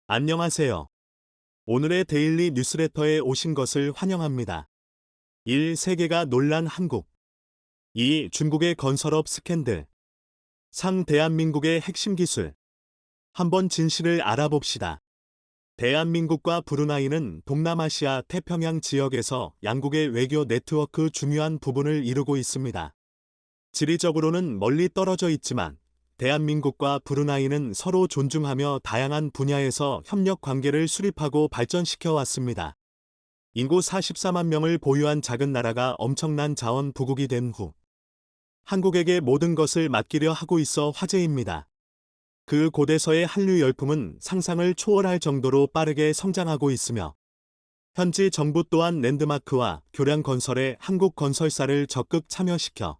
안녕하세요. 오늘의 데일리 뉴스레터에 오신 것을 환영합니다. 1. 세계가 놀란 한국. 2. 중국의 건설업 스캔들. 3. 대한민국의 핵심 기술. 한번 진실을 알아봅시다. 대한민국과 브루나이는 동남아시아 태평양 지역에서 양국의 외교 네트워크 중요한 부분을 이루고 있습니다. 지리적으로는 멀리 떨어져 있지만 대한민국과 브루나이는 서로 존중하며 다양한 분야에서 협력 관계를 수립하고 발전시켜 왔습니다. 인구 44만 명을 보유한 작은 나라가 엄청난 자원 부국이 된 후 한국에게 모든 것을 맡기려 하고 있어 화제입니다. 그 고대서의 한류 열풍은 상상을 초월할 정도로 빠르게 성장하고 있으며 현지 정부 또한 랜드마크와 교량 건설에 한국 건설사를 적극 참여시켜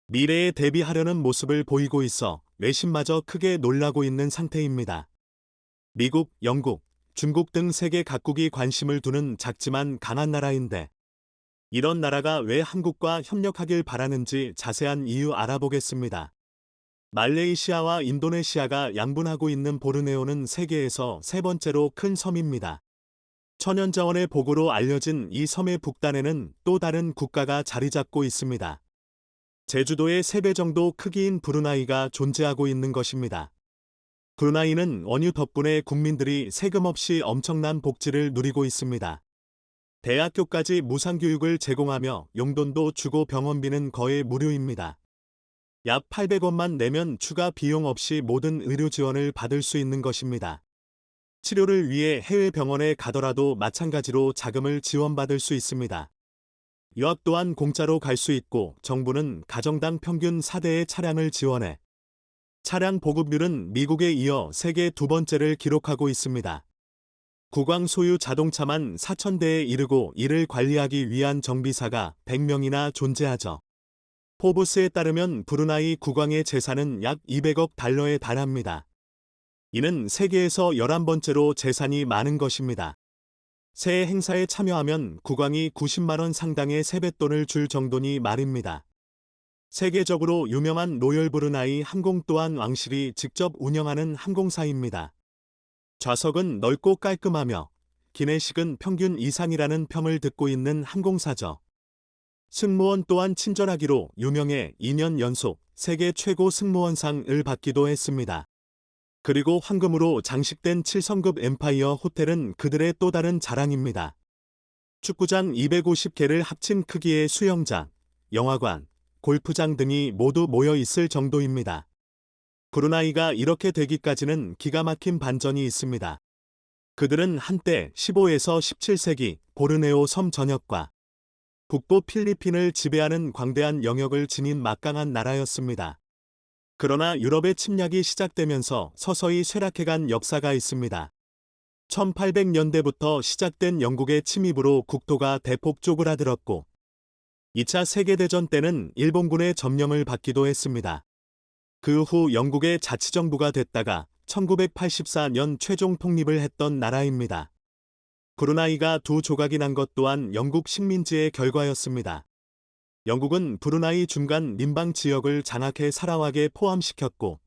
미래에 대비하려는 모습을 보이고 있어 외신마저 크게 놀라고 있는 상태입니다. 미국, 영국, 중국 등 세계 각국이 관심을 두는 작지만 강한 나라인데 이런 나라가 왜 한국과 협력하길 바라는지 자세한 이유 알아보겠습니다. 말레이시아와 인도네시아가 양분하고 있는 보르네오는 세계에서 세 번째로 큰 섬입니다. 천연자원의 보고로 알려진 이 섬의 북단에는 또 다른 국가가 자리 잡고 있습니다. 제주도의 3배 정도 크기인 브루나이가 존재하고 있는 것입니다. 브루나이는 원유 덕분에 국민들이 세금 없이 엄청난 복지를 누리고 있습니다. 대학교까지 무상교육을 제공하며 용돈도 주고 병원비는 거의 무료입니다. 약 800원만 내면 추가 비용 없이 모든 의료 지원을 받을 수 있는 것입니다. 치료를 위해 해외 병원에 가더라도 마찬가지로 자금을 지원받을 수 있습니다. 유학 또한 공짜로 갈 수 있고 정부는 가정당 평균 4대의 차량을 지원해 차량 보급률은 미국에 이어 세계 두 번째를 기록하고 있습니다. 국왕 소유 자동차만 4,000대에 이르고 이를 관리하기 위한 정비사가 100명이나 존재하죠. 포브스에 따르면 브루나이 국왕의 재산은 약 200억 달러에 달합니다. 이는 세계에서 11번째로 재산이 많은 것입니다. 새해 행사에 참여하면 국왕이 90만 원 상당의 세뱃돈을 줄 정도니 말입니다. 세계적으로 유명한 로열 브루나이 항공 또한 왕실이 직접 운영하는 항공사입니다. 좌석은 넓고 깔끔하며 기내식은 평균 이상이라는 평을 듣고 있는 항공사죠. 승무원 또한 친절하기로 유명해 2년 연속 세계 최고 승무원상을 받기도 했습니다. 그리고 황금으로 장식된 7성급 엠파이어 호텔은 그들의 또 다른 자랑입니다. 축구장 250개를 합친 크기의 수영장, 영화관, 골프장 등이 모두 모여 있을 정도입니다. 브루나이가 이렇게 되기까지는 기가 막힌 반전이 있습니다. 그들은 한때 15에서 17세기 보르네오 섬 전역과 북부 필리핀을 지배하는 광대한 영역을 지닌 막강한 나라였습니다. 그러나 유럽의 침략이 시작되면서 서서히 쇠락해간 역사가 있습니다. 1800년대부터 시작된 영국의 침입으로 국토가 대폭 쪼그라들었고 2차 세계대전 때는 일본군의 점령을 받기도 했습니다. 그 후 영국의 자치정부가 됐다가 1984년 최종 독립을 했던 나라입니다. 브루나이가 두 조각이 난 것 또한 영국 식민지의 결과였습니다. 영국은 브루나이 중간 민방 지역을 장악해 사라왁에 포함시켰고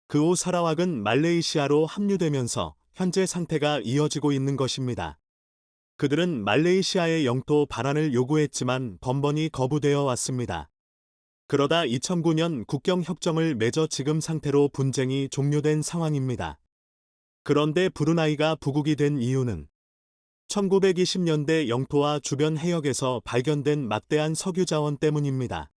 그 후 사라왁은 말레이시아로 합류되면서 현재 상태가 이어지고 있는 것입니다. 그들은 말레이시아의 영토 반환을 요구했지만 번번이 거부되어 왔습니다. 그러다 2009년 국경협정을 맺어 지금 상태로 분쟁이 종료된 상황입니다. 그런데 브루나이가 부국이 된 이유는 1920년대 영토와 주변 해역에서 발견된 막대한 석유 자원 때문입니다.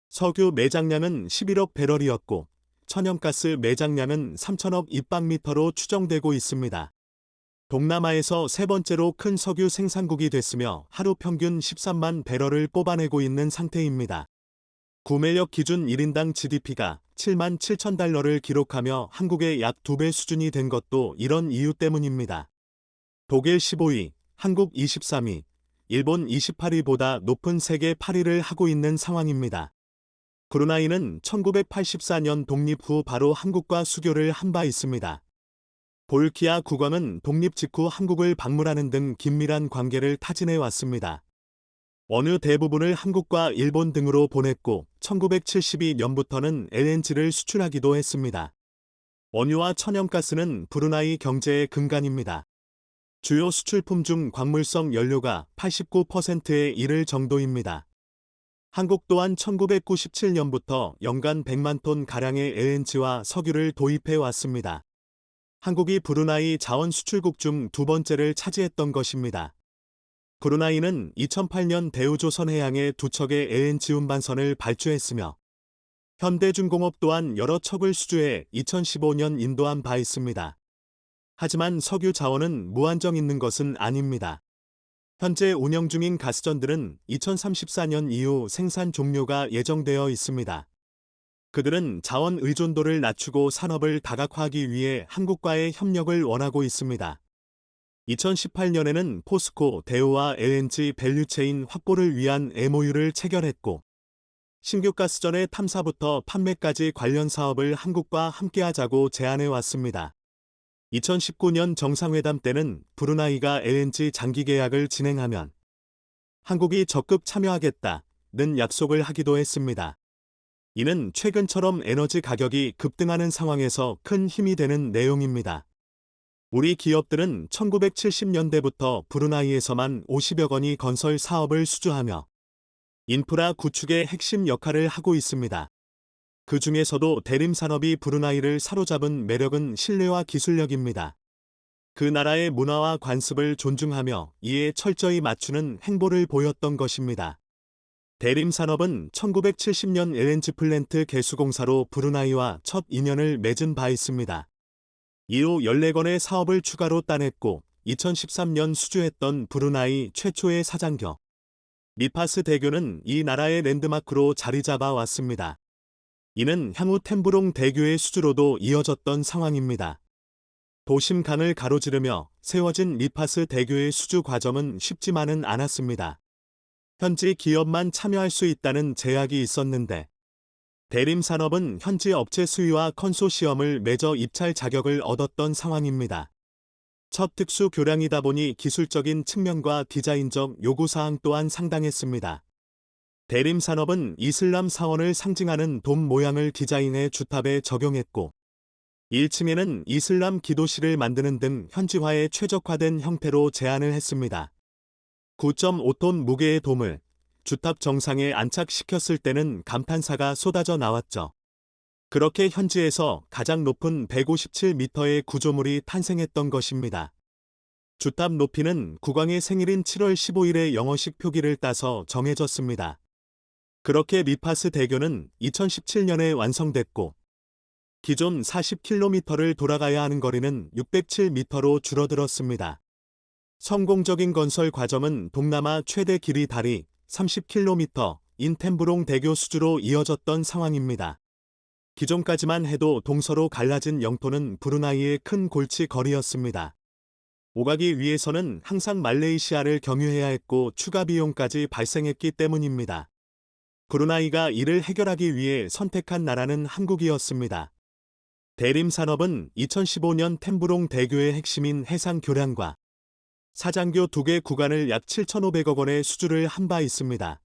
석유 매장량은 11억 배럴이었고 천연가스 매장량은 3천억 입방미터로 추정되고 있습니다. 동남아에서 세 번째로 큰 석유 생산국이 됐으며 하루 평균 13만 배럴을 뽑아내고 있는 상태입니다. 구매력 기준 1인당 GDP가 7만 7천 달러를 기록하며 한국의 약 2배 수준이 된 것도 이런 이유 때문입니다. 독일 15위, 한국 23위, 일본 28위보다 높은 세계 8위를 하고 있는 상황입니다. 브루나이는 1984년 독립 후 바로 한국과 수교를 한 바 있습니다. 볼키아 국왕은 독립 직후 한국을 방문하는 등 긴밀한 관계를 타진해 왔습니다. 원유 대부분을 한국과 일본 등으로 보냈고 1972년부터는 LNG를 수출하기도 했습니다. 원유와 천연가스는 브루나이 경제의 근간입니다. 주요 수출품 중 광물성 연료가 89%에 이를 정도입니다. 한국 또한 1997년부터 연간 100만 톤 가량의 LNG와 석유를 도입해 왔습니다. 한국이 브루나이 자원 수출국 중 두 번째를 차지했던 것입니다. 브루나이는 2008년 대우조선해양에 두 척의 LNG 운반선을 발주했으며 현대중공업 또한 여러 척을 수주해 2015년 인도한 바 있습니다. 하지만 석유 자원은 무한정 있는 것은 아닙니다. 현재 운영 중인 가스전들은 2034년 이후 생산 종료가 예정되어 있습니다. 그들은 자원 의존도를 낮추고 산업을 다각화하기 위해 한국과의 협력을 원하고 있습니다. 2018년에는 포스코, 대우와 LNG 밸류체인 확보를 위한 MOU를 체결했고, 신규 가스전의 탐사부터 판매까지 관련 사업을 한국과 함께하자고 제안해 왔습니다. 2019년 정상회담 때는 브루나이가 LNG 장기 계약을 진행하면 한국이 적극 참여하겠다는 약속을 하기도 했습니다. 이는 최근처럼 에너지 가격이 급등하는 상황에서 큰 힘이 되는 내용입니다. 우리 기업들은 1970년대부터 브루나이에서만 50여 건의 건설 사업을 수주하며 인프라 구축의 핵심 역할을 하고 있습니다. 그 중에서도 대림산업이 브루나이를 사로잡은 매력은 신뢰와 기술력입니다. 그 나라의 문화와 관습을 존중하며 이에 철저히 맞추는 행보를 보였던 것입니다. 대림산업은 1970년 LNG 플랜트 개수공사로 브루나이와 첫 인연을 맺은 바 있습니다. 이후 14건의 사업을 추가로 따냈고 2013년 수주했던 브루나이 최초의 사장교 미파스 대교는 이 나라의 랜드마크로 자리 잡아 왔습니다. 이는 향후 템브롱 대교의 수주로도 이어졌던 상황입니다. 도심 강을 가로지르며 세워진 미파스 대교의 수주 과정은 쉽지만은 않았습니다. 현지 기업만 참여할 수 있다는 제약이 있었는데 대림산업은 현지 업체 수위와 컨소시엄을 맺어 입찰 자격을 얻었던 상황입니다. 첫 특수 교량이다 보니 기술적인 측면과 디자인적 요구사항 또한 상당했습니다. 대림산업은 이슬람 사원을 상징하는 돔 모양을 디자인해 주탑에 적용했고 1층에는 이슬람 기도실을 만드는 등 현지화에 최적화된 형태로 제안을 했습니다. 9.5톤 무게의 돔을 주탑 정상에 안착시켰을 때는 감탄사가 쏟아져 나왔죠. 그렇게 현지에서 가장 높은 157m의 구조물이 탄생했던 것입니다. 주탑 높이는 국왕의 생일인 7월 15일에 영어식 표기를 따서 정해졌습니다. 그렇게 미파스 대교는 2017년에 완성됐고 기존 40km를 돌아가야 하는 거리는 607m로 줄어들었습니다. 성공적인 건설 과정은 동남아 최대 길이 다리 30km인 템브롱 대교 수주로 이어졌던 상황입니다. 기존까지만 해도 동서로 갈라진 영토는 브루나이의 큰 골치 거리였습니다. 오가기 위해서는 항상 말레이시아를 경유해야 했고 추가 비용까지 발생했기 때문입니다. 브루나이가 이를 해결하기 위해 선택한 나라는 한국이었습니다. 대림산업은 2015년 템브롱 대교의 핵심인 해상 교량과 사장교 2개 구간을 약 7,500억 원의 수주를 한 바 있습니다.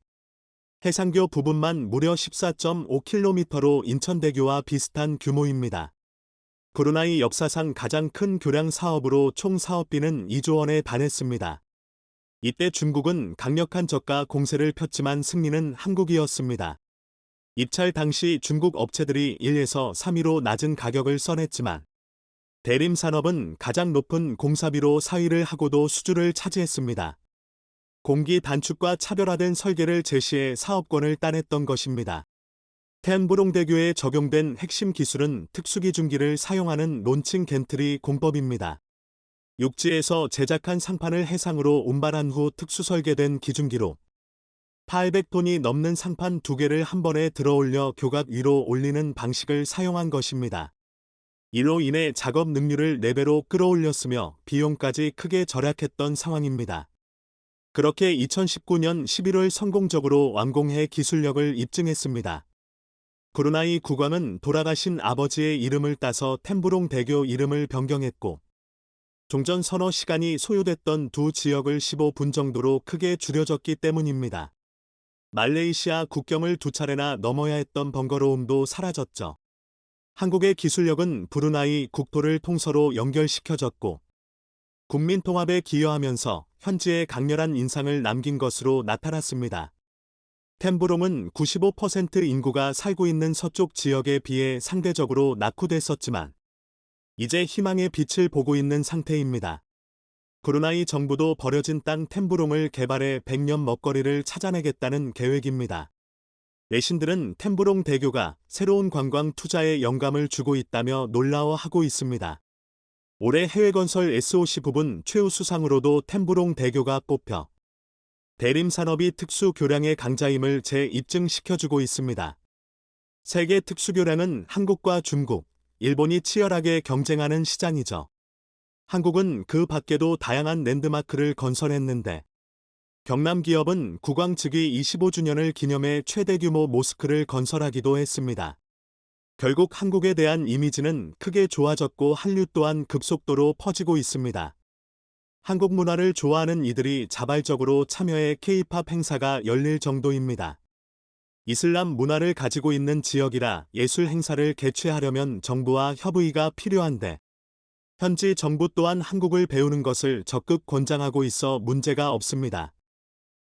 해상교 부분만 무려 14.5km로 인천대교와 비슷한 규모입니다. 브루나이 역사상 가장 큰 교량 사업으로 총 사업비는 2조 원에 달했습니다. 이때 중국은 강력한 저가 공세를 폈지만 승리는 한국이었습니다. 입찰 당시 중국 업체들이 1에서 3위로 낮은 가격을 써냈지만 대림산업은 가장 높은 공사비로 4위를 하고도 수주를 차지했습니다. 공기 단축과 차별화된 설계를 제시해 사업권을 따냈던 것입니다. 템브롱 대교에 적용된 핵심 기술은 특수기중기를 사용하는 론칭 겐트리 공법입니다. 육지에서 제작한 상판을 해상으로 운반한 후 특수 설계된 기중기로 800톤이 넘는 상판 2개를 한 번에 들어올려 교각 위로 올리는 방식을 사용한 것입니다. 이로 인해 작업 능률을 4배로 끌어올렸으며 비용까지 크게 절약했던 상황입니다. 그렇게 2019년 11월 성공적으로 완공해 기술력을 입증했습니다. 브루나이 국왕은 돌아가신 아버지의 이름을 따서 템브롱 대교 이름을 변경했고 종전 서너 시간이 소요됐던 두 지역을 15분 정도로 크게 줄여졌기 때문입니다. 말레이시아 국경을 2차례나 넘어야 했던 번거로움도 사라졌죠. 한국의 기술력은 브루나이 국토를 통서로 연결시켜졌고 국민 통합에 기여하면서 현지에 강렬한 인상을 남긴 것으로 나타났습니다. 템부롱은 95% 인구가 살고 있는 서쪽 지역에 비해 상대적으로 낙후됐었지만 이제 희망의 빛을 보고 있는 상태입니다. 브루나이 정부도 버려진 땅 템부롱을 개발해 100년 먹거리를 찾아내겠다는 계획입니다. 내신들은 템부롱 대교가 새로운 관광 투자에 영감을 주고 있다며 놀라워하고 있습니다. 올해 해외건설 SOC 부분 최우수상으로도 템부롱 대교가 뽑혀 대림산업이 특수교량의 강자임을 재입증시켜주고 있습니다. 세계 특수교량은 한국과 중국, 일본이 치열하게 경쟁하는 시장이죠. 한국은 그 밖에도 다양한 랜드마크를 건설했는데 경남 기업은 국왕 즉위 25주년을 기념해 최대 규모 모스크를 건설하기도 했습니다. 결국 한국에 대한 이미지는 크게 좋아졌고 한류 또한 급속도로 퍼지고 있습니다. 한국 문화를 좋아하는 이들이 자발적으로 참여해 K-팝 행사가 열릴 정도입니다. 이슬람 문화를 가지고 있는 지역이라 예술 행사를 개최하려면 정부와 협의가 필요한데 현지 정부 또한 한국을 배우는 것을 적극 권장하고 있어 문제가 없습니다.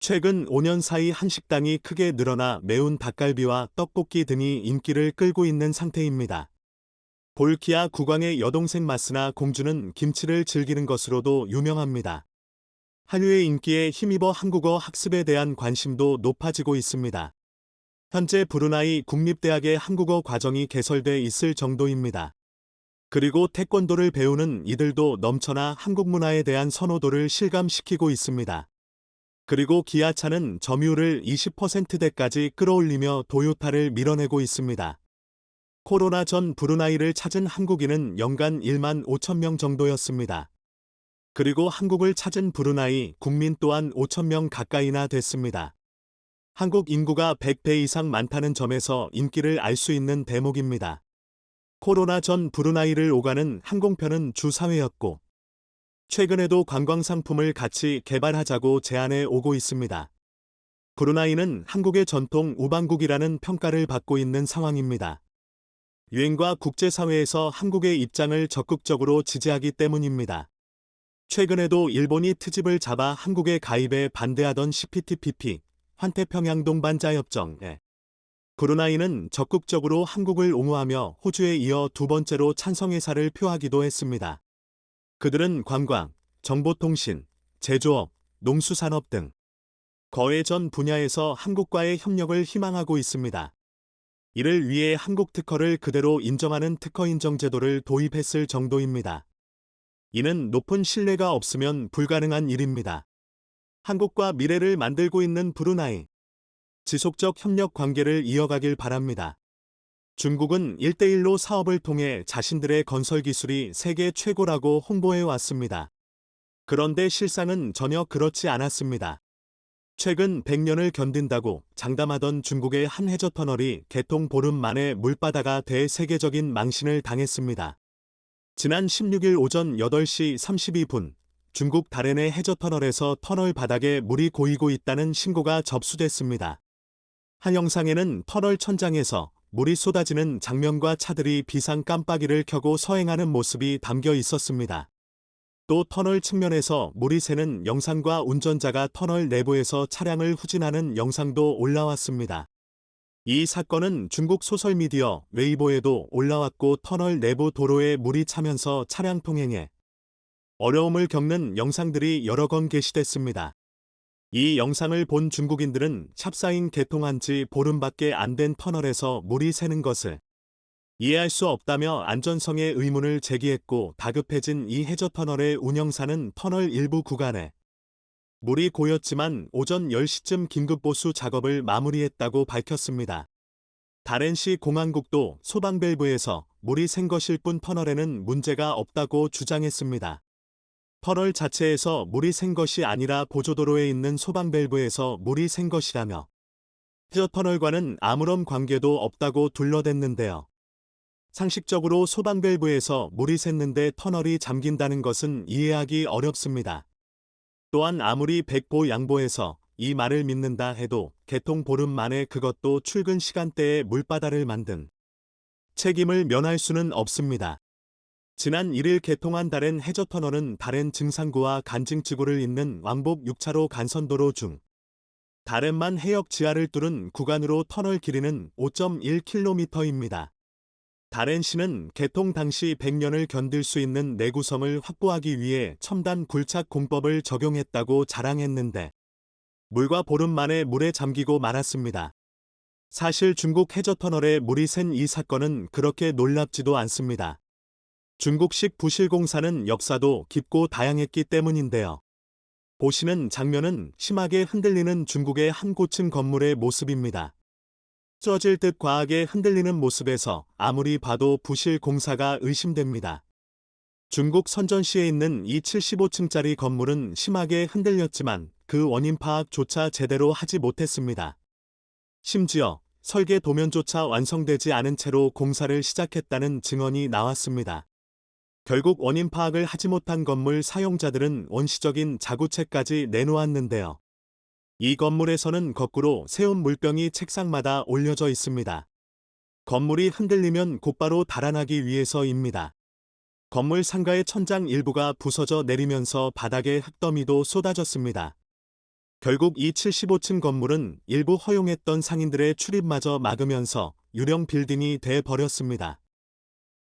최근 5년 사이 한식당이 크게 늘어나 매운 닭갈비와 떡볶이 등이 인기를 끌고 있는 상태입니다. 볼키아 국왕의 여동생 마스나 공주는 김치를 즐기는 것으로도 유명합니다. 한류의 인기에 힘입어 한국어 학습에 대한 관심도 높아지고 있습니다. 현재 브루나이 국립대학의 한국어 과정이 개설돼 있을 정도입니다. 그리고 태권도를 배우는 이들도 넘쳐나 한국 문화에 대한 선호도를 실감시키고 있습니다. 그리고 기아차는 점유율을 20%대까지 끌어올리며 도요타를 밀어내고 있습니다. 코로나 전 브루나이를 찾은 한국인은 연간 1만 5천 명 정도였습니다. 그리고 한국을 찾은 브루나이 국민 또한 5천 명 가까이나 됐습니다. 한국 인구가 100배 이상 많다는 점에서 인기를 알 수 있는 대목입니다. 코로나 전 브루나이를 오가는 항공편은 주사회였고 최근에도 관광상품을 같이 개발하자고 제안해 오고 있습니다. 브루나이는 한국의 전통 우방국이라는 평가를 받고 있는 상황입니다. 유엔과 국제사회에서 한국의 입장을 적극적으로 지지하기 때문입니다. 최근에도 일본이 트집을 잡아 한국의 가입에 반대하던 CPTPP, 환태평양동 반자협정에 브루나이는 적극적으로 한국을 옹호하며 호주에 이어 두 번째로 찬성 의사를 표하기도 했습니다. 그들은 관광, 정보통신, 제조업, 농수산업 등 거의 전 분야에서 한국과의 협력을 희망하고 있습니다. 이를 위해 한국 특허를 그대로 인정하는 특허 인정 제도를 도입했을 정도입니다. 이는 높은 신뢰가 없으면 불가능한 일입니다. 한국과 미래를 만들고 있는 브루나이. 지속적 협력 관계를 이어가길 바랍니다. 중국은 1대1로 사업을 통해 자신들의 건설 기술이 세계 최고라고 홍보해 왔습니다. 그런데 실상은 전혀 그렇지 않았습니다. 최근 100년을 견딘다고 장담하던 중국의 한 해저터널이 개통 보름 만에 물바다가 돼 세계적인 망신을 당했습니다. 지난 16일 오전 8시 32분 중국 다롄의 해저터널에서 터널 바닥에 물이 고이고 있다는 신고가 접수됐습니다. 한 영상에는 터널 천장에서 물이 쏟아지는 장면과 차들이 비상 깜빡이를 켜고 서행하는 모습이 담겨 있었습니다. 또 터널 측면에서 물이 새는 영상과 운전자가 터널 내부에서 차량을 후진하는 영상도 올라왔습니다. 이 사건은 중국 소셜미디어 웨이보에도 올라왔고 터널 내부 도로에 물이 차면서 차량 통행에 어려움을 겪는 영상들이 여러 건 게시됐습니다. 이 영상을 본 중국인들은 샵사인 개통한 지 보름밖에 안 된 터널에서 물이 새는 것을 이해할 수 없다며 안전성에 의문을 제기했고 다급해진 이 해저터널의 운영사는 터널 일부 구간에 물이 고였지만 오전 10시쯤 긴급보수 작업을 마무리했다고 밝혔습니다. 다롄시 공항국도 소방밸브에서 물이 샌 것일 뿐 터널에는 문제가 없다고 주장했습니다. 터널 자체에서 물이 샌 것이 아니라 보조도로에 있는 소방밸브에서 물이 샌 것이라며 해저터널과는 아무런 관계도 없다고 둘러댔는데요. 상식적으로 소방밸브에서 물이 샜는데 터널이 잠긴다는 것은 이해하기 어렵습니다. 또한 아무리 백보 양보해서 이 말을 믿는다 해도 개통 보름 만에 그것도 출근 시간대에 물바다를 만든 책임을 면할 수는 없습니다. 지난 1일 개통한 다롄 해저터널은 다롄 증상구와 간징지구를 잇는 왕복 6차로 간선도로 중 다롄만 해역 지하를 뚫은 구간으로 터널 길이는 5.1km입니다. 다롄시는 개통 당시 100년을 견딜 수 있는 내구성을 확보하기 위해 첨단 굴착 공법을 적용했다고 자랑했는데 물과 보름 만에 물에 잠기고 말았습니다. 사실 중국 해저터널에 물이 샌 이 사건은 그렇게 놀랍지도 않습니다. 중국식 부실공사는 역사도 깊고 다양했기 때문인데요. 보시는 장면은 심하게 흔들리는 중국의 한 고층 건물의 모습입니다. 쪄질 듯 과하게 흔들리는 모습에서 아무리 봐도 부실공사가 의심됩니다. 중국 선전시에 있는 이 75층짜리 건물은 심하게 흔들렸지만 그 원인 파악조차 제대로 하지 못했습니다. 심지어 설계 도면조차 완성되지 않은 채로 공사를 시작했다는 증언이 나왔습니다. 결국 원인 파악을 하지 못한 건물 사용자들은 원시적인 자구책까지 내놓았는데요. 이 건물에서는 거꾸로 세운 물병이 책상마다 올려져 있습니다. 건물이 흔들리면 곧바로 달아나기 위해서입니다. 건물 상가의 천장 일부가 부서져 내리면서 바닥에 흙더미도 쏟아졌습니다. 결국 이 75층 건물은 일부 허용했던 상인들의 출입마저 막으면서 유령 빌딩이 돼 버렸습니다.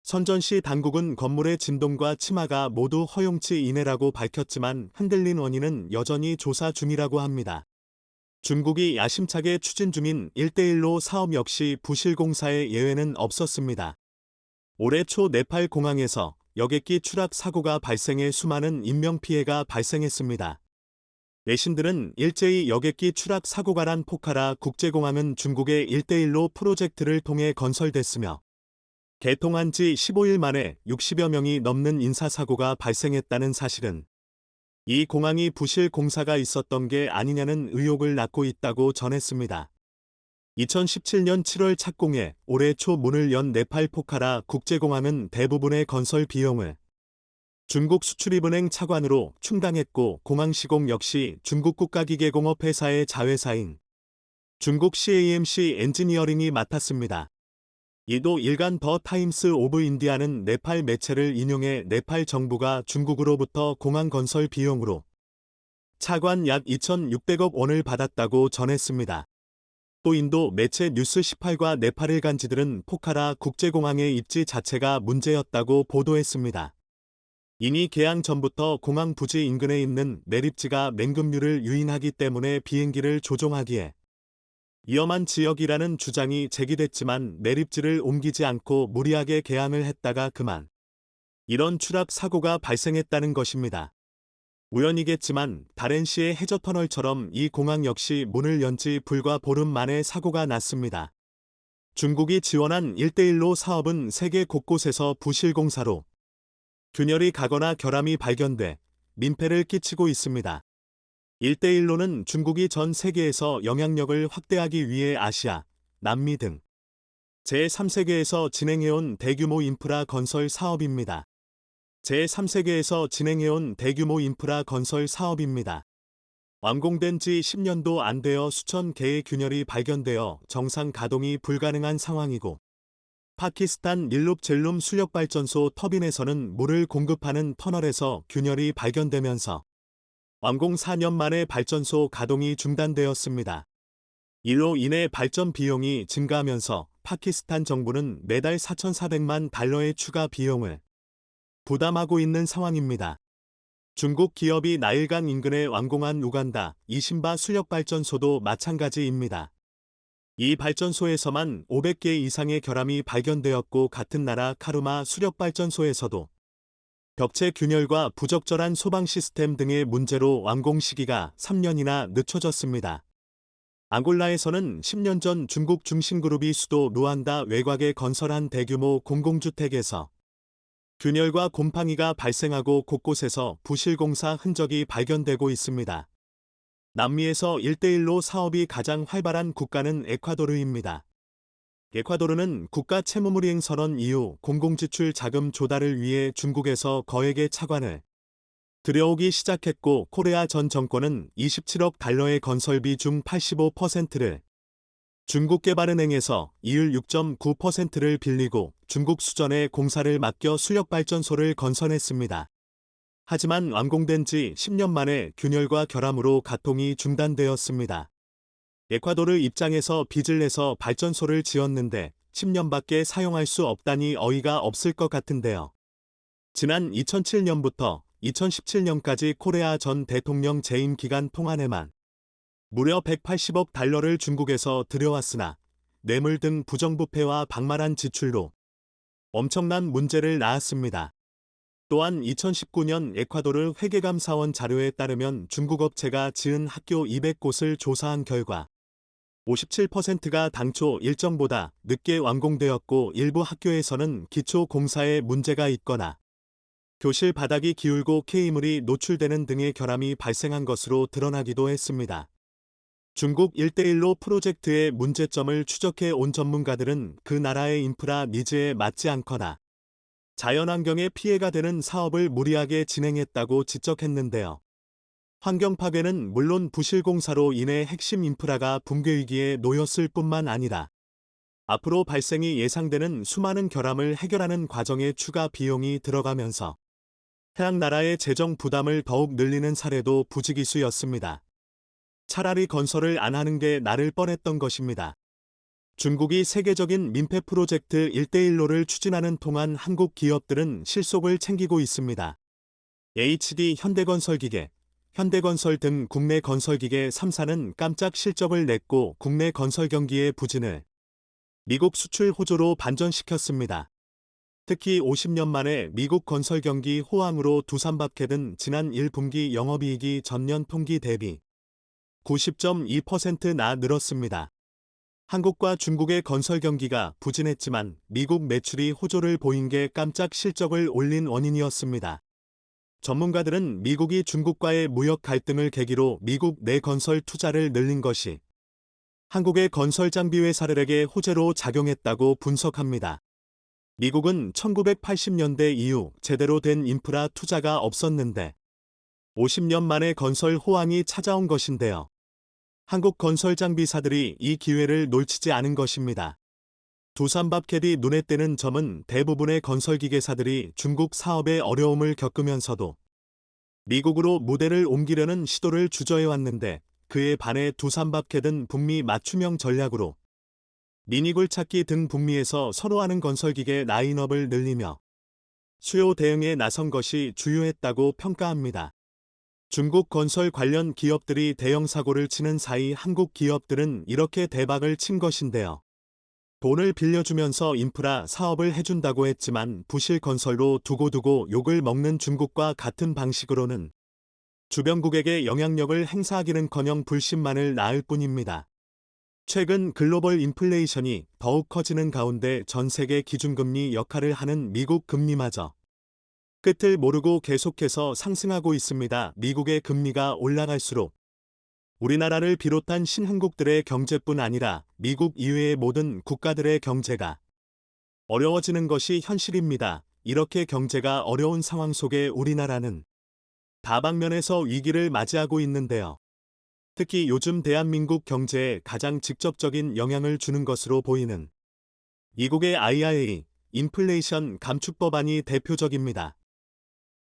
선전시 당국은 건물의 진동과 침하가 모두 허용치 이내라고 밝혔지만 흔들린 원인은 여전히 조사 중이라고 합니다. 중국이 야심차게 추진 중인 1대1로 사업 역시 부실공사의 예외는 없었습니다. 올해 초 네팔 공항에서 여객기 추락 사고가 발생해 수많은 인명피해가 발생했습니다. 외신들은 일제히 여객기 추락 사고가 난 포카라 국제공항은 중국의 1대1로 프로젝트를 통해 건설됐으며 개통한 지 15일 만에 60여 명이 넘는 인사사고가 발생했다는 사실은 이 공항이 부실 공사가 있었던 게 아니냐는 의혹을 낳고 있다고 전했습니다. 2017년 7월 착공해 올해 초 문을 연 네팔 포카라 국제공항은 대부분의 건설 비용을 중국 수출입은행 차관으로 충당했고 공항 시공 역시 중국 국가기계공업회사의 자회사인 중국 CAMC 엔지니어링이 맡았습니다. 이도 일간 더 타임스 오브 인디아는 네팔 매체를 인용해 네팔 정부가 중국으로부터 공항 건설 비용으로 차관 약 2,600억 원을 받았다고 전했습니다. 또 인도 매체 뉴스 18과 네팔 일간지들은 포카라 국제공항의 입지 자체가 문제였다고 보도했습니다. 이니 개항 전부터 공항 부지 인근에 있는 매립지가 맹금류를 유인하기 때문에 비행기를 조종하기에 위험한 지역이라는 주장이 제기됐지만 매립지를 옮기지 않고 무리하게 개항을 했다가 그만 이런 추락 사고가 발생했다는 것입니다. 우연이겠지만 다롄시의 해저터널처럼 이 공항 역시 문을 연 지 불과 보름 만에 사고가 났습니다. 중국이 지원한 1대1로 사업은 세계 곳곳에서 부실공사로 균열이 가거나 결함이 발견돼 민폐를 끼치고 있습니다. 1대1로는 중국이 전 세계에서 영향력을 확대하기 위해 아시아, 남미 등 제3세계에서 진행해온 대규모 인프라 건설 사업입니다. 제3세계에서 진행해온 대규모 인프라 건설 사업입니다. 완공된 지 10년도 안 되어 수천 개의 균열이 발견되어 정상 가동이 불가능한 상황이고 파키스탄 닐룹 젤룸 수력발전소 터빈에서는 물을 공급하는 터널에서 균열이 발견되면서 완공 4년 만에 발전소 가동이 중단되었습니다. 이로 인해 발전 비용이 증가하면서 파키스탄 정부는 매달 4,400만 달러의 추가 비용을 부담하고 있는 상황입니다. 중국 기업이 나일강 인근에 완공한 우간다 이신바 수력발전소도 마찬가지입니다. 이 발전소에서만 500개 이상의 결함이 발견되었고 같은 나라 카루마 수력발전소에서도 벽체 균열과 부적절한 소방 시스템 등의 문제로 완공 시기가 3년이나 늦춰졌습니다. 앙골라에서는 10년 전 중국 중심그룹이 수도 루안다 외곽에 건설한 대규모 공공주택에서 균열과 곰팡이가 발생하고 곳곳에서 부실공사 흔적이 발견되고 있습니다. 남미에서 1대1로 사업이 가장 활발한 국가는 에콰도르입니다. 에콰도르는 국가 채무물이행 선언 이후 공공지출 자금 조달을 위해 중국에서 거액의 차관을 들여오기 시작했고 코레아 전 정권은 27억 달러의 건설비 중 85%를 중국개발은행에서 이율 6.9%를 빌리고 중국 수전에 공사를 맡겨 수력발전소를 건설했습니다. 하지만 완공된 지 10년 만에 균열과 결함으로 가동이 중단되었습니다. 에콰도르 입장에서 빚을 내서 발전소를 지었는데 10년밖에 사용할 수 없다니 어이가 없을 것 같은데요. 지난 2007년부터 2017년까지 코레아 전 대통령 재임 기간 동안에만 무려 180억 달러를 중국에서 들여왔으나 뇌물 등 부정부패와 방만한 지출로 엄청난 문제를 낳았습니다. 또한 2019년 에콰도르 회계감사원 자료에 따르면 중국 업체가 지은 학교 200곳을 조사한 결과 57%가 당초 일정보다 늦게 완공되었고 일부 학교에서는 기초 공사에 문제가 있거나 교실 바닥이 기울고 K물이 노출되는 등의 결함이 발생한 것으로 드러나기도 했습니다. 중국 1:1로 프로젝트의 문제점을 추적해 온 전문가들은 그 나라의 인프라 니즈에 맞지 않거나 자연환경에 피해가 되는 사업을 무리하게 진행했다고 지적했는데요. 환경 파괴는 물론 부실공사로 인해 핵심 인프라가 붕괴 위기에 놓였을 뿐만 아니라 앞으로 발생이 예상되는 수많은 결함을 해결하는 과정에 추가 비용이 들어가면서 해당 나라의 재정 부담을 더욱 늘리는 사례도 부지기수였습니다. 차라리 건설을 안 하는 게 나을 뻔했던 것입니다. 중국이 세계적인 민폐 프로젝트 1:1로를 추진하는 동안 한국 기업들은 실속을 챙기고 있습니다. HD 현대건설기계, 현대건설 등 국내 건설기계 3사는 깜짝 실적을 냈고 국내 건설 경기의 부진을 미국 수출 호조로 반전시켰습니다. 특히 50년 만에 미국 건설 경기 호황으로 두산밥켓은 지난 1분기 영업이익이 전년 동기 대비 90.2%나 늘었습니다. 한국과 중국의 건설 경기가 부진했지만 미국 매출이 호조를 보인 게 깜짝 실적을 올린 원인이었습니다. 전문가들은 미국이 중국과의 무역 갈등을 계기로 미국 내 건설 투자를 늘린 것이 한국의 건설 장비 회사들에게 호재로 작용했다고 분석합니다. 미국은 1980년대 이후 제대로 된 인프라 투자가 없었는데 50년 만에 건설 호황이 찾아온 것인데요. 한국 건설 장비사들이 이 기회를 놓치지 않은 것입니다. 두산밥켓이 눈에 띄는 점은 대부분의 건설기계사들이 중국 사업에 어려움을 겪으면서도 미국으로 무대를 옮기려는 시도를 주저해왔는데 그에 반해 두산밥켓은 북미 맞춤형 전략으로 미니굴 찾기 등 북미에서 서로 하는 건설기계 라인업을 늘리며 수요 대응에 나선 것이 주요했다고 평가합니다. 중국 건설 관련 기업들이 대형 사고를 치는 사이 한국 기업들은 이렇게 대박을 친 것인데요. 돈을 빌려주면서 인프라 사업을 해준다고 했지만 부실 건설로 두고두고 욕을 먹는 중국과 같은 방식으로는 주변국에게 영향력을 행사하기는커녕 불신만을 낳을 뿐입니다. 최근 글로벌 인플레이션이 더욱 커지는 가운데 전 세계 기준금리 역할을 하는 미국 금리마저 끝을 모르고 계속해서 상승하고 있습니다. 미국의 금리가 올라갈수록 우리나라를 비롯한 신흥국들의 경제뿐 아니라 미국 이외의 모든 국가들의 경제가 어려워지는 것이 현실입니다. 이렇게 경제가 어려운 상황 속에 우리나라는 다방면에서 위기를 맞이하고 있는데요. 특히 요즘 대한민국 경제에 가장 직접적인 영향을 주는 것으로 보이는 미국의 IRA, 인플레이션 감축법안이 대표적입니다.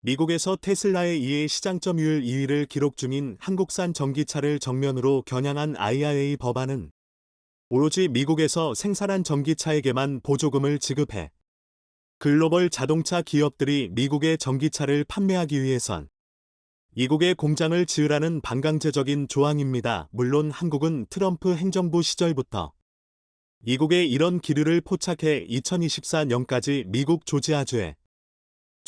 미국에서 테슬라에 의해 시장 점유율 2위를 기록 중인 한국산 전기차를 정면으로 겨냥한 IRA 법안은 오로지 미국에서 생산한 전기차에게만 보조금을 지급해 글로벌 자동차 기업들이 미국의 전기차를 판매하기 위해선 미국의 공장을 지으라는 반강제적인 조항입니다. 물론 한국은 트럼프 행정부 시절부터 미국에 이런 기류를 포착해 2024년까지 미국 조지아주에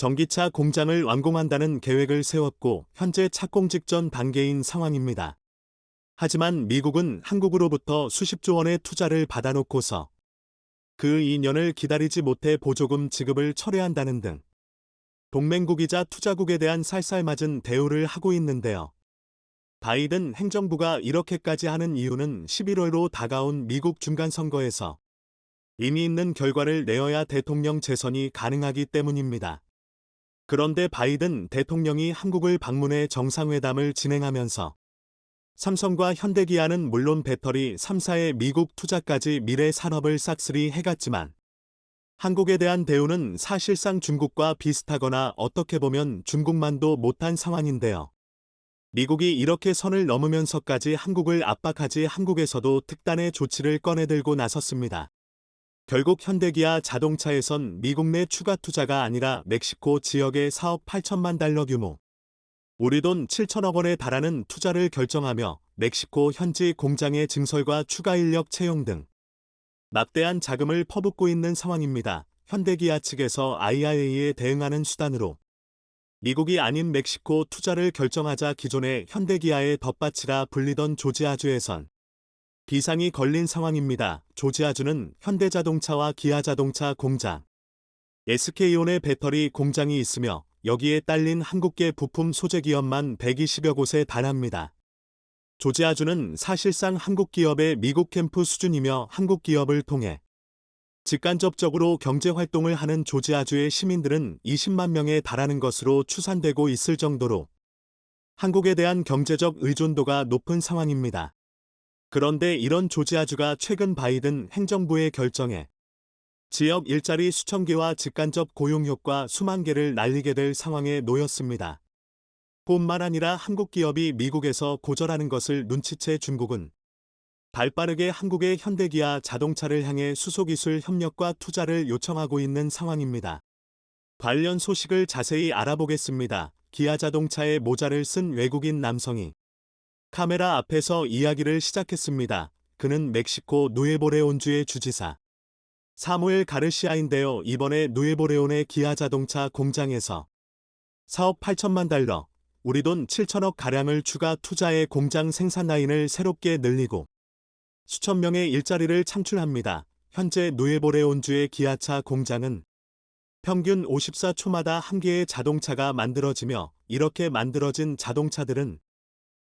전기차 공장을 완공한다는 계획을 세웠고 현재 착공 직전 단계인 상황입니다. 하지만 미국은 한국으로부터 수십조 원의 투자를 받아놓고서 그 2년을 기다리지 못해 보조금 지급을 철회한다는 등 동맹국이자 투자국에 대한 살살맞은 대우를 하고 있는데요. 바이든 행정부가 이렇게까지 하는 이유는 11월로 다가온 미국 중간선거에서 의미 있는 결과를 내어야 대통령 재선이 가능하기 때문입니다. 그런데 바이든 대통령이 한국을 방문해 정상회담을 진행하면서 삼성과 현대기아는 물론 배터리 3사의 미국 투자까지 미래 산업을 싹쓸이 해갔지만 한국에 대한 대우는 사실상 중국과 비슷하거나 어떻게 보면 중국만도 못한 상황인데요. 미국이 이렇게 선을 넘으면서까지 한국을 압박하지 한국에서도 특단의 조치를 꺼내들고 나섰습니다. 결국 현대기아 자동차에선 미국 내 추가 투자가 아니라 멕시코 지역의 사업 8천만 달러 규모, 우리 돈 7천억 원에 달하는 투자를 결정하며 멕시코 현지 공장의 증설과 추가 인력 채용 등 막대한 자금을 퍼붓고 있는 상황입니다. 현대기아 측에서 IRA에 대응하는 수단으로 미국이 아닌 멕시코 투자를 결정하자 기존의 현대기아의 덧받치라 불리던 조지아주에선 비상이 걸린 상황입니다. 조지아주는 현대자동차와 기아자동차 공장, SK온의 배터리 공장이 있으며 여기에 딸린 한국계 부품 소재 기업만 120여 곳에 달합니다. 조지아주는 사실상 한국 기업의 미국 캠프 수준이며 한국 기업을 통해 직간접적으로 경제활동을 하는 조지아주의 시민들은 20만 명에 달하는 것으로 추산되고 있을 정도로 한국에 대한 경제적 의존도가 높은 상황입니다. 그런데 이런 조지아주가 최근 바이든 행정부의 결정에 지역 일자리 수천 개와 직간접 고용 효과 수만 개를 날리게 될 상황에 놓였습니다. 뿐만 아니라 한국 기업이 미국에서 고절하는 것을 눈치채 중국은 발빠르게 한국의 현대기아 자동차를 향해 수소기술 협력과 투자를 요청하고 있는 상황입니다. 관련 소식을 자세히 알아보겠습니다. 기아자동차의 모자를 쓴 외국인 남성이 카메라 앞에서 이야기를 시작했습니다. 그는 멕시코 누에보레온주의 주지사 사무엘 가르시아인데요. 이번에 누에보레온의 기아자동차 공장에서 사업 8천만 달러, 우리 돈 7천억 가량을 추가 투자해 공장 생산 라인을 새롭게 늘리고 수천 명의 일자리를 창출합니다. 현재 누에보레온주의 기아차 공장은 평균 54초마다 한 개의 자동차가 만들어지며 이렇게 만들어진 자동차들은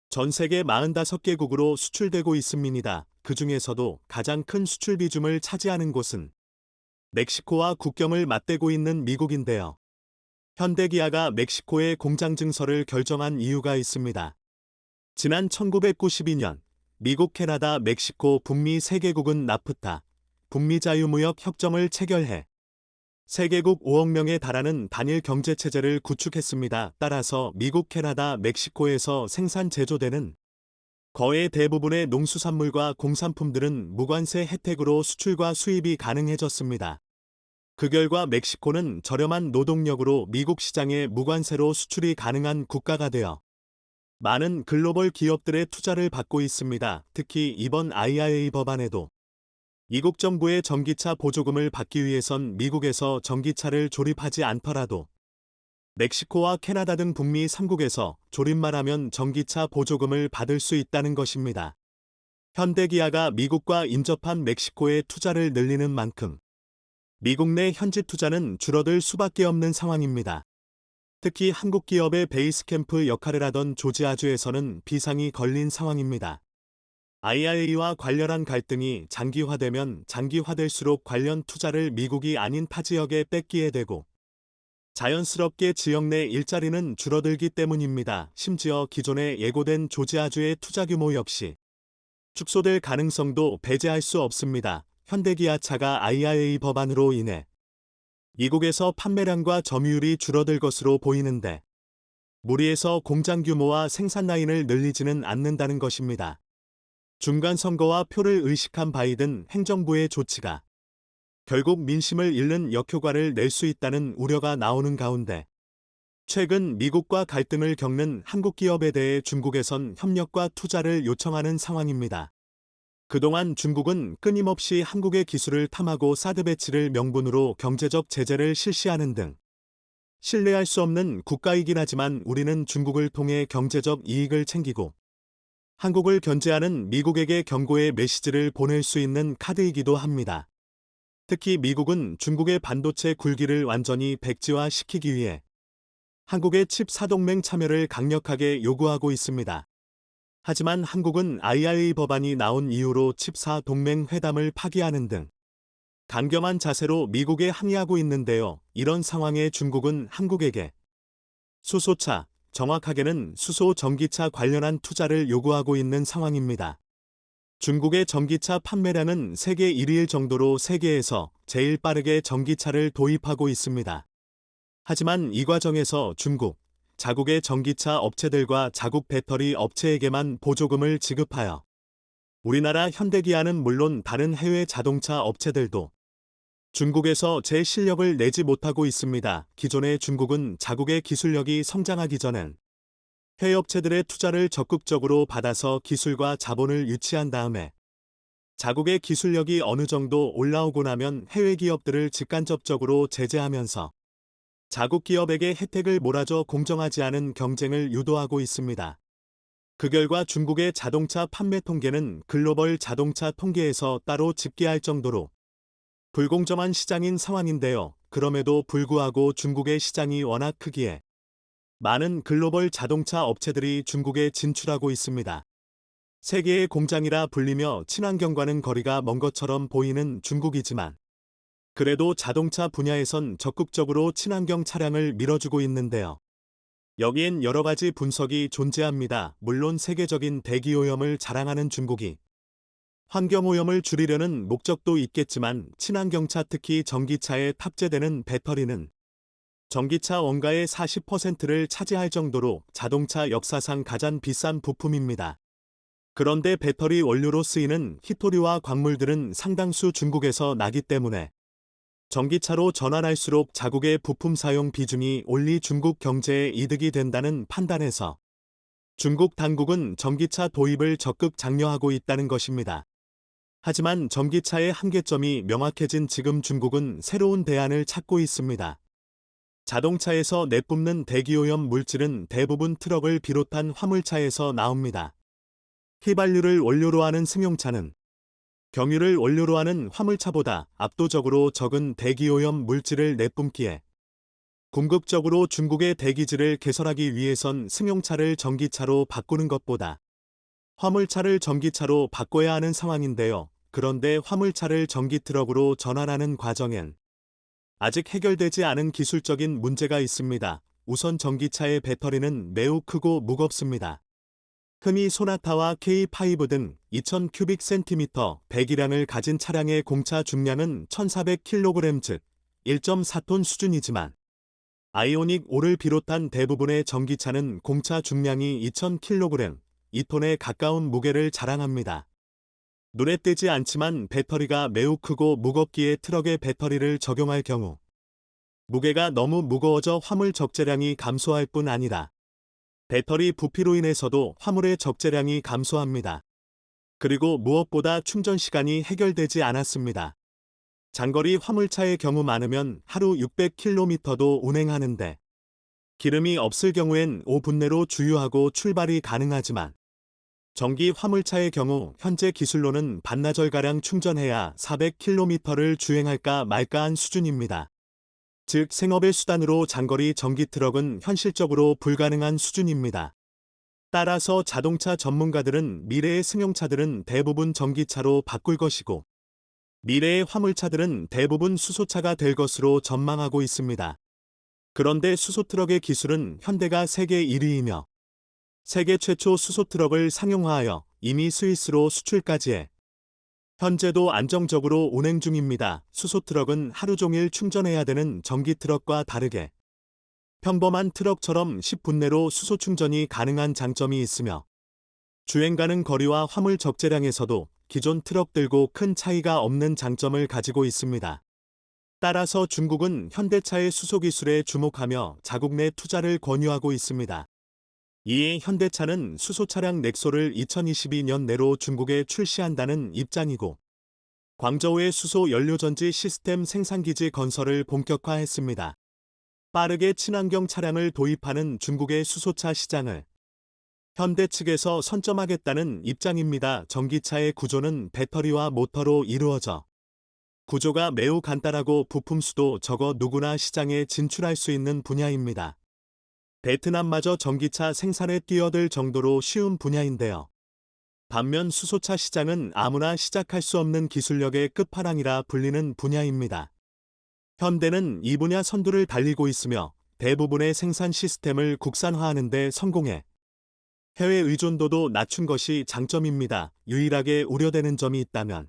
전 세계 45개국으로 수출되고 있습니다. 그 중에서도 가장 큰 수출 비중을 차지하는 곳은 멕시코와 국경을 맞대고 있는 미국인데요. 현대기아가 멕시코의 공장 증설을 결정한 이유가 있습니다. 지난 1992년 미국, 캐나다, 멕시코, 북미 3개국은 나프타, 북미 자유무역 협정을 체결해 세계국 5억 명에 달하는 단일 경제체제를 구축했습니다. 따라서 미국, 캐나다, 멕시코에서 생산 제조되는 거의 대부분의 농수산물과 공산품들은 무관세 혜택으로 수출과 수입이 가능해졌습니다. 그 결과 멕시코는 저렴한 노동력으로 미국 시장에 무관세로 수출이 가능한 국가가 되어 많은 글로벌 기업들의 투자를 받고 있습니다. 특히 이번 IRA 법안에도 미국 정부의 전기차 보조금을 받기 위해선 미국에서 전기차를 조립하지 않더라도 멕시코와 캐나다 등 북미 3국에서 조립만 하면 전기차 보조금을 받을 수 있다는 것입니다. 현대기아가 미국과 인접한 멕시코의 투자를 늘리는 만큼 미국 내 현지 투자는 줄어들 수밖에 없는 상황입니다. 특히 한국 기업의 베이스 캠프 역할을 하던 조지아주에서는 비상이 걸린 상황입니다. IRA와 관련한 갈등이 장기화되면 장기화될수록 관련 투자를 미국이 아닌 타 지역에 뺏기게 되고 자연스럽게 지역 내 일자리는 줄어들기 때문입니다. 심지어 기존에 예고된 조지아주의 투자 규모 역시 축소될 가능성도 배제할 수 없습니다. 현대기아차가 IRA 법안으로 인해 미국에서 판매량과 점유율이 줄어들 것으로 보이는데 무리해서 공장 규모와 생산 라인을 늘리지는 않는다는 것입니다. 중간 선거와 표를 의식한 바이든 행정부의 조치가 결국 민심을 잃는 역효과를 낼 수 있다는 우려가 나오는 가운데 최근 미국과 갈등을 겪는 한국 기업에 대해 중국에선 협력과 투자를 요청하는 상황입니다. 그동안 중국은 끊임없이 한국의 기술을 탐하고 사드 배치를 명분으로 경제적 제재를 실시하는 등 신뢰할 수 없는 국가이긴 하지만 우리는 중국을 통해 경제적 이익을 챙기고 한국을 견제하는 미국에게 경고의 메시지를 보낼 수 있는 카드이기도 합니다. 특히 미국은 중국의 반도체 굴기를 완전히 백지화시키기 위해 한국의 칩 4동맹 참여를 강력하게 요구하고 있습니다. 하지만 한국은 IRA 법안이 나온 이후로 칩 4동맹 회담을 파기하는 등 강경한 자세로 미국에 항의하고 있는데요. 이런 상황에 중국은 한국에게 수소차, 정확하게는 수소 전기차 관련한 투자를 요구하고 있는 상황입니다. 중국의 전기차 판매량은 세계 1위일 정도로 세계에서 제일 빠르게 전기차를 도입하고 있습니다. 하지만 이 과정에서 중국, 자국의 전기차 업체들과 자국 배터리 업체에게만 보조금을 지급하여 우리나라 현대기아는 물론 다른 해외 자동차 업체들도 중국에서 제 실력을 내지 못하고 있습니다. 기존의 중국은 자국의 기술력이 성장하기 전엔 해외 업체들의 투자를 적극적으로 받아서 기술과 자본을 유치한 다음에 자국의 기술력이 어느 정도 올라오고 나면 해외 기업들을 직간접적으로 제재하면서 자국 기업에게 혜택을 몰아줘 공정하지 않은 경쟁을 유도하고 있습니다. 그 결과 중국의 자동차 판매 통계는 글로벌 자동차 통계에서 따로 집계할 정도로 불공정한 시장인 상황인데요. 그럼에도 불구하고 중국의 시장이 워낙 크기에 많은 글로벌 자동차 업체들이 중국에 진출하고 있습니다. 세계의 공장이라 불리며 친환경과는 거리가 먼 것처럼 보이는 중국이지만 그래도 자동차 분야에선 적극적으로 친환경 차량을 밀어주고 있는데요. 여기엔 여러 가지 분석이 존재합니다. 물론 세계적인 대기오염을 자랑하는 중국이 환경오염을 줄이려는 목적도 있겠지만 친환경차 특히 전기차에 탑재되는 배터리는 전기차 원가의 40%를 차지할 정도로 자동차 역사상 가장 비싼 부품입니다. 그런데 배터리 원료로 쓰이는 희토류와 광물들은 상당수 중국에서 나기 때문에 전기차로 전환할수록 자국의 부품 사용 비중이 올리 중국 경제에 이득이 된다는 판단에서 중국 당국은 전기차 도입을 적극 장려하고 있다는 것입니다. 하지만 전기차의 한계점이 명확해진 지금 중국은 새로운 대안을 찾고 있습니다. 자동차에서 내뿜는 대기오염 물질은 대부분 트럭을 비롯한 화물차에서 나옵니다. 휘발유를 원료로 하는 승용차는 경유를 원료로 하는 화물차보다 압도적으로 적은 대기오염 물질을 내뿜기에 궁극적으로 중국의 대기질을 개선하기 위해선 승용차를 전기차로 바꾸는 것보다 화물차를 전기차로 바꿔야 하는 상황인데요. 그런데 화물차를 전기트럭으로 전환하는 과정엔 아직 해결되지 않은 기술적인 문제가 있습니다. 우선 전기차의 배터리는 매우 크고 무겁습니다. 흔히 소나타와 K5 등 2000큐빅센티미터 배기량을 가진 차량의 공차 중량은 1400kg 즉 1.4톤 수준이지만 아이오닉 5를 비롯한 대부분의 전기차는 공차 중량이 2000kg, 2톤에 가까운 무게를 자랑합니다. 눈에 띄지 않지만 배터리가 매우 크고 무겁기에 트럭에 배터리를 적용할 경우 무게가 너무 무거워져 화물 적재량이 감소할 뿐 아니라 배터리 부피로 인해서도 화물의 적재량이 감소합니다. 그리고 무엇보다 충전 시간이 해결되지 않았습니다. 장거리 화물차의 경우 많으면 하루 600km도 운행하는데 기름이 없을 경우엔 5분 내로 주유하고 출발이 가능하지만 전기 화물차의 경우 현재 기술로는 반나절가량 충전해야 400km를 주행할까 말까한 수준입니다. 즉 생업의 수단으로 장거리 전기 트럭은 현실적으로 불가능한 수준입니다. 따라서 자동차 전문가들은 미래의 승용차들은 대부분 전기차로 바꿀 것이고 미래의 화물차들은 대부분 수소차가 될 것으로 전망하고 있습니다. 그런데 수소트럭의 기술은 현대가 세계 1위이며 세계 최초 수소트럭을 상용화하여 이미 스위스로 수출까지 해 현재도 안정적으로 운행 중입니다. 수소트럭은 하루 종일 충전해야 되는 전기트럭과 다르게 평범한 트럭처럼 10분 내로 수소 충전이 가능한 장점이 있으며 주행 가는 거리와 화물 적재량에서도 기존 트럭들고 큰 차이가 없는 장점을 가지고 있습니다. 따라서 중국은 현대차의 수소 기술에 주목하며 자국 내 투자를 권유하고 있습니다. 이에 현대차는 수소 차량 넥소를 2022년 내로 중국에 출시한다는 입장이고 광저우의 수소 연료전지 시스템 생산기지 건설을 본격화했습니다. 빠르게 친환경 차량을 도입하는 중국의 수소차 시장을 현대 측에서 선점하겠다는 입장입니다. 전기차의 구조는 배터리와 모터로 이루어져 구조가 매우 간단하고 부품 수도 적어 누구나 시장에 진출할 수 있는 분야입니다. 베트남마저 전기차 생산에 뛰어들 정도로 쉬운 분야인데요. 반면 수소차 시장은 아무나 시작할 수 없는 기술력의 끝판왕이라 불리는 분야입니다. 현대는 이 분야 선두를 달리고 있으며 대부분의 생산 시스템을 국산화하는 데 성공해 해외 의존도도 낮춘 것이 장점입니다. 유일하게 우려되는 점이 있다면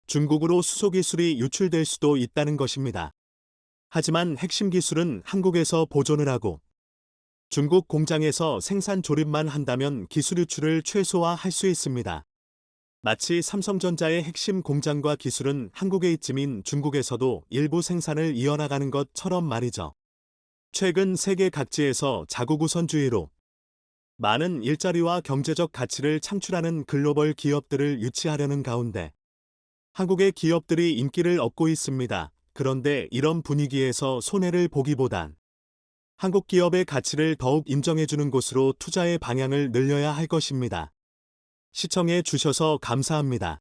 중국으로 수소기술이 유출될 수도 있다는 것입니다. 하지만 핵심 기술은 한국에서 보존을 하고 중국 공장에서 생산 조립만 한다면 기술 유출을 최소화할 수 있습니다. 마치 삼성전자의 핵심 공장과 기술은 한국에 있음인 중국에서도 일부 생산을 이어나가는 것처럼 말이죠. 최근 세계 각지에서 자국 우선주의로 많은 일자리와 경제적 가치를 창출하는 글로벌 기업들을 유치하려는 가운데 한국의 기업들이 인기를 얻고 있습니다. 그런데 이런 분위기에서 손해를 보기보단 한국 기업의 가치를 더욱 인정해주는 곳으로 투자의 방향을 늘려야 할 것입니다. 시청해 주셔서 감사합니다.